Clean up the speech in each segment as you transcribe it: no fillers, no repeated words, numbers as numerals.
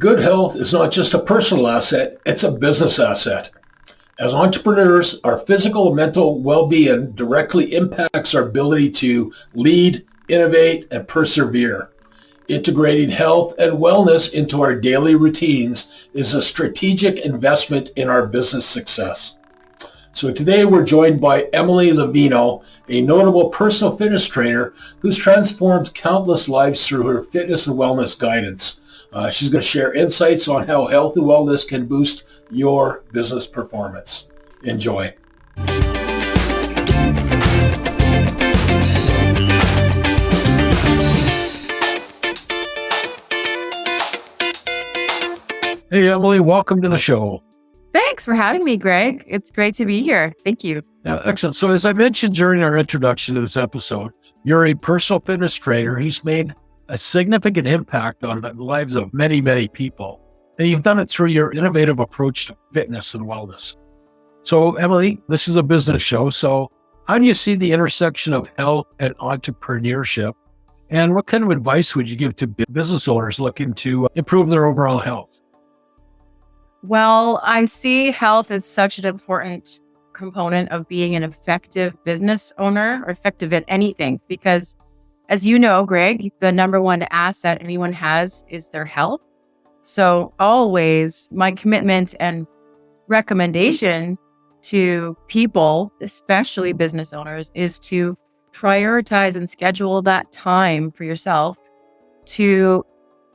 Good health is not just a personal asset, it's a business asset. As entrepreneurs, our physical and mental well-being directly impacts our ability to lead, innovate, and persevere. Integrating health and wellness into our daily routines is a strategic investment in our business success. So today we're joined by Emmaly Livino, a notable personal fitness trainer who's transformed countless lives through her fitness and wellness guidance. She's going to share insights on how health and wellness can boost your business performance. Enjoy. Hey, Emmaly, welcome to the show. Thanks for having me, Greg. It's great to be here. Thank you. Yeah, excellent. So as I mentioned during our introduction to this episode, you're a personal fitness trainer who's made a significant impact on the lives of many, many people. And you've done it through your innovative approach to fitness and wellness. So, Emmaly, this is a business show. So how do you see the intersection of health and entrepreneurship? And what kind of advice would you give to business owners looking to improve their overall health? Well, I see health as such an important component of being an effective business owner or effective at anything, because as you know, Greg, the number one asset anyone has is their health. So always my commitment and recommendation to people, especially business owners, is to prioritize and schedule that time for yourself to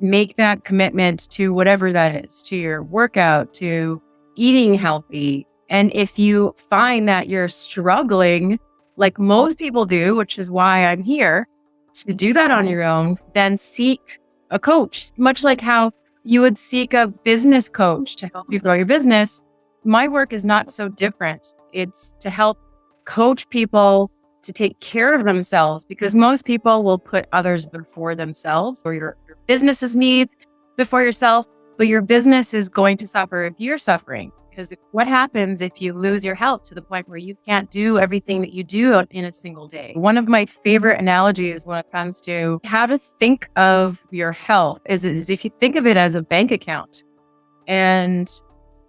make that commitment to whatever that is, to your workout, to eating healthy. And if you find that you're struggling, like most people do, which is why I'm here, to do that on your own, then seek a coach, much like how you would seek a business coach to help you grow your business. My work is not so different. It's to help coach people to take care of themselves, because most people will put others before themselves, or your business's needs before yourself, but your business is going to suffer if you're suffering. Because what happens if you lose your health to the point where you can't do everything that you do in a single day? One of my favorite analogies when it comes to how to think of your health is if you think of it as a bank account. And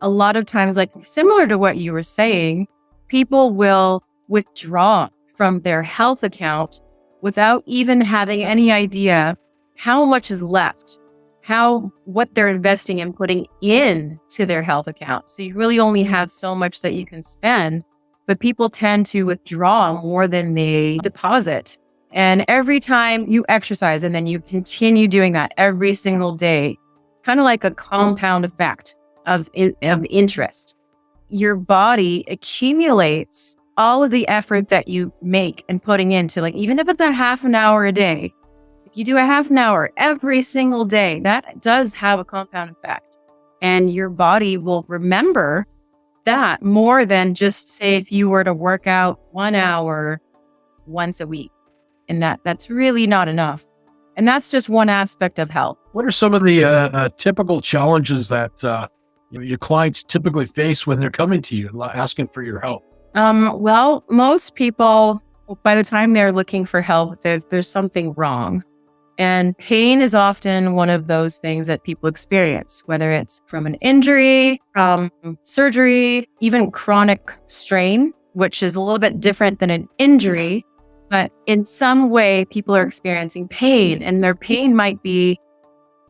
a lot of times, like similar to what you were saying, people will withdraw from their health account without even having any idea how much is left, what they're investing and putting in to their health account. So you really only have so much that you can spend, but people tend to withdraw more than they deposit. And every time you exercise and then you continue doing that every single day, kind of like a compound effect of interest, your body accumulates all of the effort that you make and putting into, like, even if it's a half an hour a day, you do a half an hour every single day, that does have a compound effect. And your body will remember that more than just, say, if you were to work out 1 hour once a week. And that's really not enough. And that's just one aspect of health. What are some of the typical challenges that your clients typically face when they're coming to you asking for your help? Well, most people, by the time they're looking for help, there's something wrong. And pain is often one of those things that people experience, whether it's from an injury, from surgery, even chronic strain, which is a little bit different than an injury. But in some way, people are experiencing pain, and their pain might be,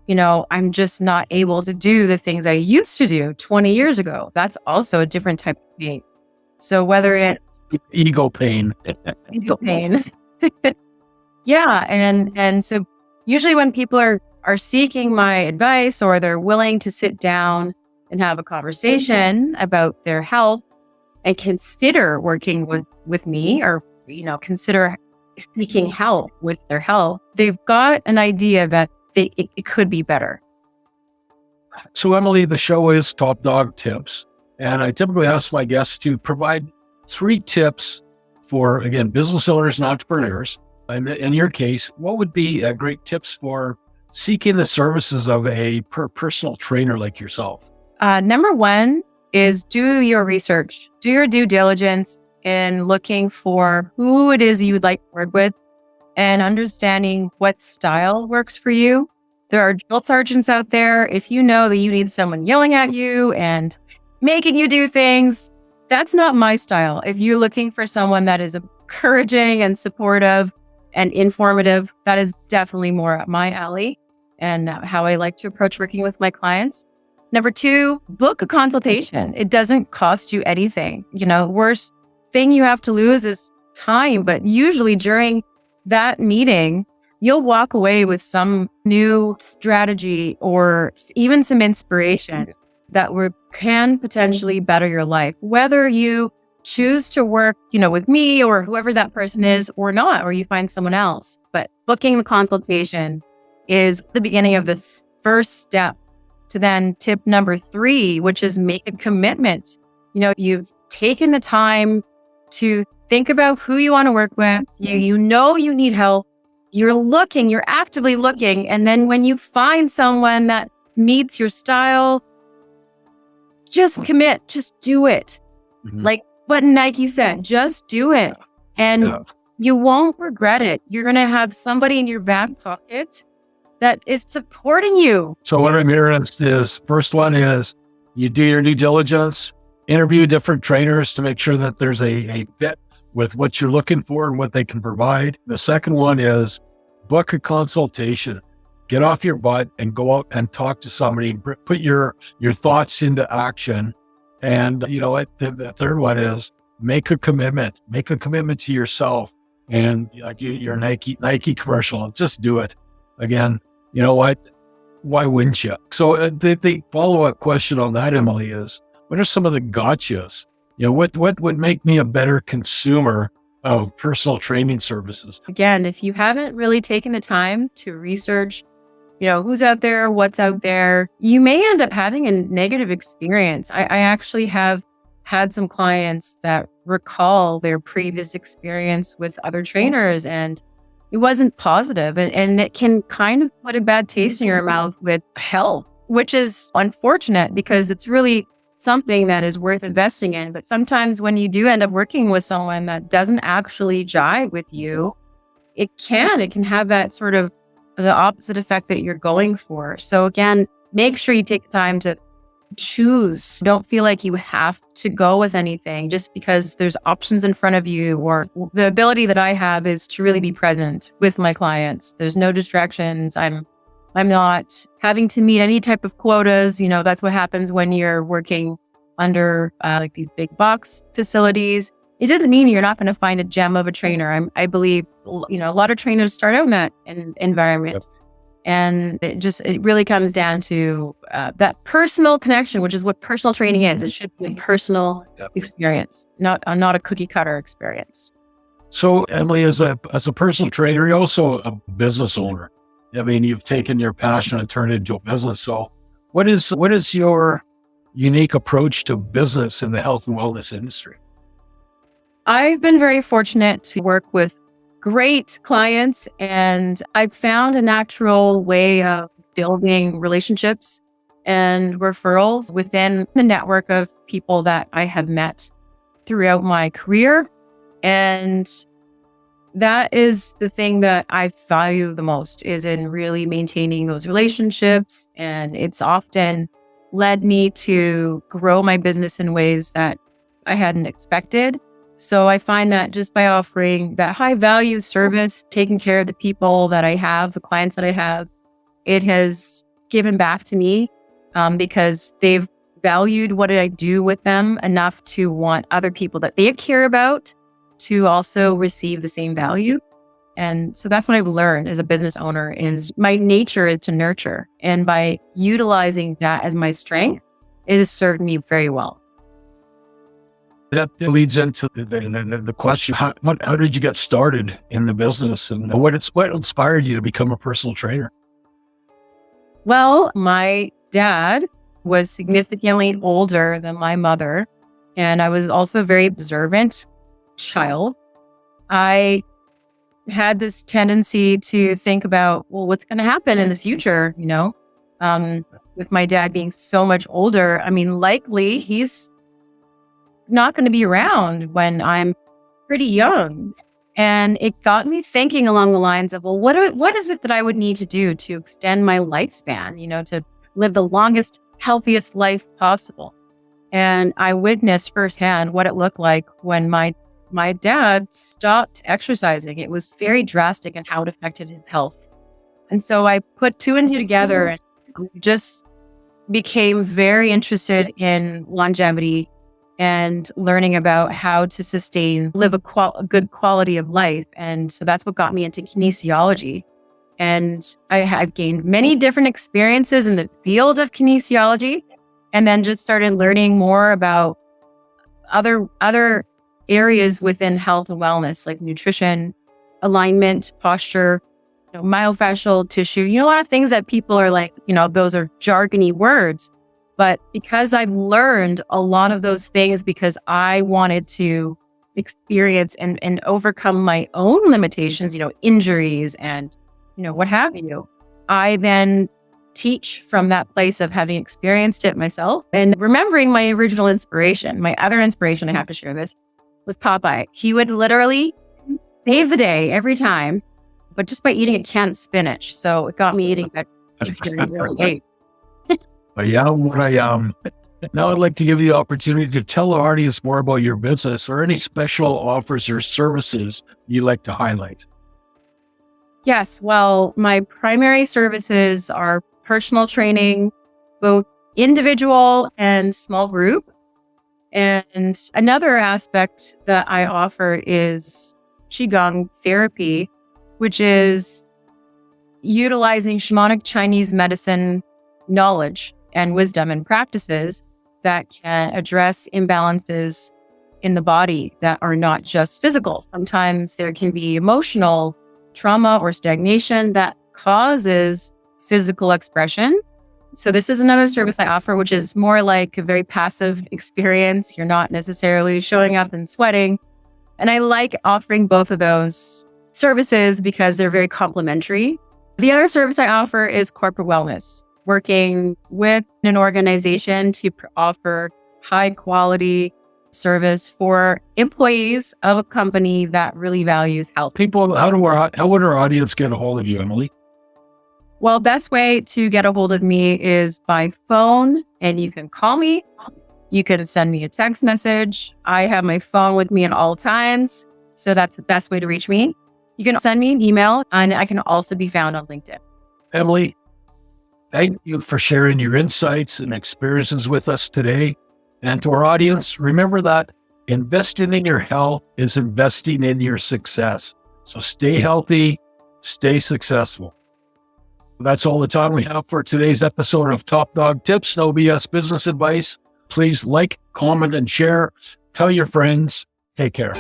I'm just not able to do the things I used to do 20 years ago. That's also a different type of pain. So whether it's ego pain. Yeah. And so usually when people are seeking my advice, or they're willing to sit down and have a conversation about their health and consider working with me, or, consider seeking help with their health, they've got an idea that it could be better. So Emmaly, the show is Top Dog Tips. And I typically ask my guests to provide 3 tips for, again, business owners and entrepreneurs. And in your case, what would be great tips for seeking the services of a personal trainer like yourself? Number 1 is do your research, do your due diligence in looking for who it is you would like to work with and understanding what style works for you. There are drill sergeants out there. If you know that you need someone yelling at you and making you do things, that's not my style. If you're looking for someone that is encouraging and supportive and informative, that is definitely more up my alley and how I like to approach working with my clients. Number 2, book a consultation. It doesn't cost you anything. Worst thing you have to lose is time, but usually during that meeting, you'll walk away with some new strategy or even some inspiration that can potentially better your life, whether you choose to work, with me or whoever that person is or not, or you find someone else. But booking the consultation is the beginning of this first step to then tip number 3, which is make a commitment. You've taken the time to think about who you want to work with. You need help. You're actively looking. And then when you find someone that meets your style, just commit, just do it. Like what Nike said, just do it. And you won't regret it. You're going to have somebody in your back pocket that is supporting you. So what I'm hearing is first one is you do your due diligence, interview different trainers to make sure that there's a fit with what you're looking for and what they can provide. The second one is book a consultation. Get off your butt and go out and talk to somebody, put your thoughts into action. And you know what? The third one is make a commitment to yourself. And like your Nike commercial, just do it. Again, you know what? Why wouldn't you? So the follow-up question on that, Emmaly, is what are some of the gotchas? What would make me a better consumer of personal training services? Again, if you haven't really taken the time to research, who's out there, what's out there, you may end up having a negative experience. I actually have had some clients that recall their previous experience with other trainers and it wasn't positive, and it can kind of put a bad taste in your mouth with health, which is unfortunate because it's really something that is worth investing in. But sometimes when you do end up working with someone that doesn't actually jive with you, it can have that sort of the opposite effect that you're going for. So again, make sure you take the time to choose. Don't feel like you have to go with anything just because there's options in front of you. Or the ability that I have is to really be present with my clients. There's no distractions. I'm not having to meet any type of quotas. That's what happens when you're working under like these big box facilities. It doesn't mean you're not going to find a gem of a trainer. I believe, a lot of trainers start out in that environment. Yep. And it really comes down to that personal connection, which is what personal training is. It should be a personal experience, not a cookie cutter experience. So Emmaly, as a personal trainer, you're also a business owner. I mean, you've taken your passion and turned it into a business. So what is your unique approach to business in the health and wellness industry? I've been very fortunate to work with great clients, and I've found a natural way of building relationships and referrals within the network of people that I have met throughout my career. And that is the thing that I value the most, is in really maintaining those relationships. And it's often led me to grow my business in ways that I hadn't expected. So I find that just by offering that high value service, taking care of the people that I have, the clients that I have, it has given back to me because they've valued what I do with them enough to want other people that they care about to also receive the same value. And so that's what I've learned as a business owner, is my nature is to nurture. And by utilizing that as my strength, it has served me very well. That leads into the question, how did you get started in the business, and what inspired you to become a personal trainer? Well, my dad was significantly older than my mother, and I was also a very observant child. I had this tendency to think about, well, what's going to happen in the future, with my dad being so much older. I mean, likely he's not going to be around when I'm pretty young. And it got me thinking along the lines of, well, what is it that I would need to do to extend my lifespan, to live the longest, healthiest life possible? And I witnessed firsthand what it looked like when my dad stopped exercising. It was very drastic in how it affected his health. And so I put two and two together and just became very interested in longevity and learning about how to live a good quality of life. And so that's what got me into kinesiology. And I've gained many different experiences in the field of kinesiology, and then just started learning more about other areas within health and wellness, like nutrition, alignment, posture, myofascial tissue, a lot of things that people are like, those are jargony words. But because I've learned a lot of those things because I wanted to experience and overcome my own limitations, injuries and, what have you, I then teach from that place of having experienced it myself and remembering my original inspiration. My other inspiration, I have to share this, was Popeye. He would literally save the day every time, but just by eating a can of spinach. So it got me eating that. Now I'd like to give you the opportunity to tell our audience more about your business or any special offers or services you'd like to highlight. Yes. Well, my primary services are personal training, both individual and small group. And another aspect that I offer is Qigong therapy, which is utilizing shamanic Chinese medicine knowledge and wisdom and practices that can address imbalances in the body that are not just physical. Sometimes there can be emotional trauma or stagnation that causes physical expression. So this is another service I offer, which is more like a very passive experience. You're not necessarily showing up and sweating. And I like offering both of those services because they're very complementary. The other service I offer is corporate wellness, working with an organization to offer high quality service for employees of a company that really values health. People, how would our audience get a hold of you, Emmaly? Well, best way to get a hold of me is by phone, and you can call me. You can send me a text message. I have my phone with me at all times, so that's the best way to reach me. You can send me an email, and I can also be found on LinkedIn. Emmaly, thank you for sharing your insights and experiences with us today. And to our audience, remember that investing in your health is investing in your success. So stay healthy, stay successful. That's all the time we have for today's episode of Top Dog Tips, No BS Business Advice. Please like, comment, and share. Tell your friends. Take care.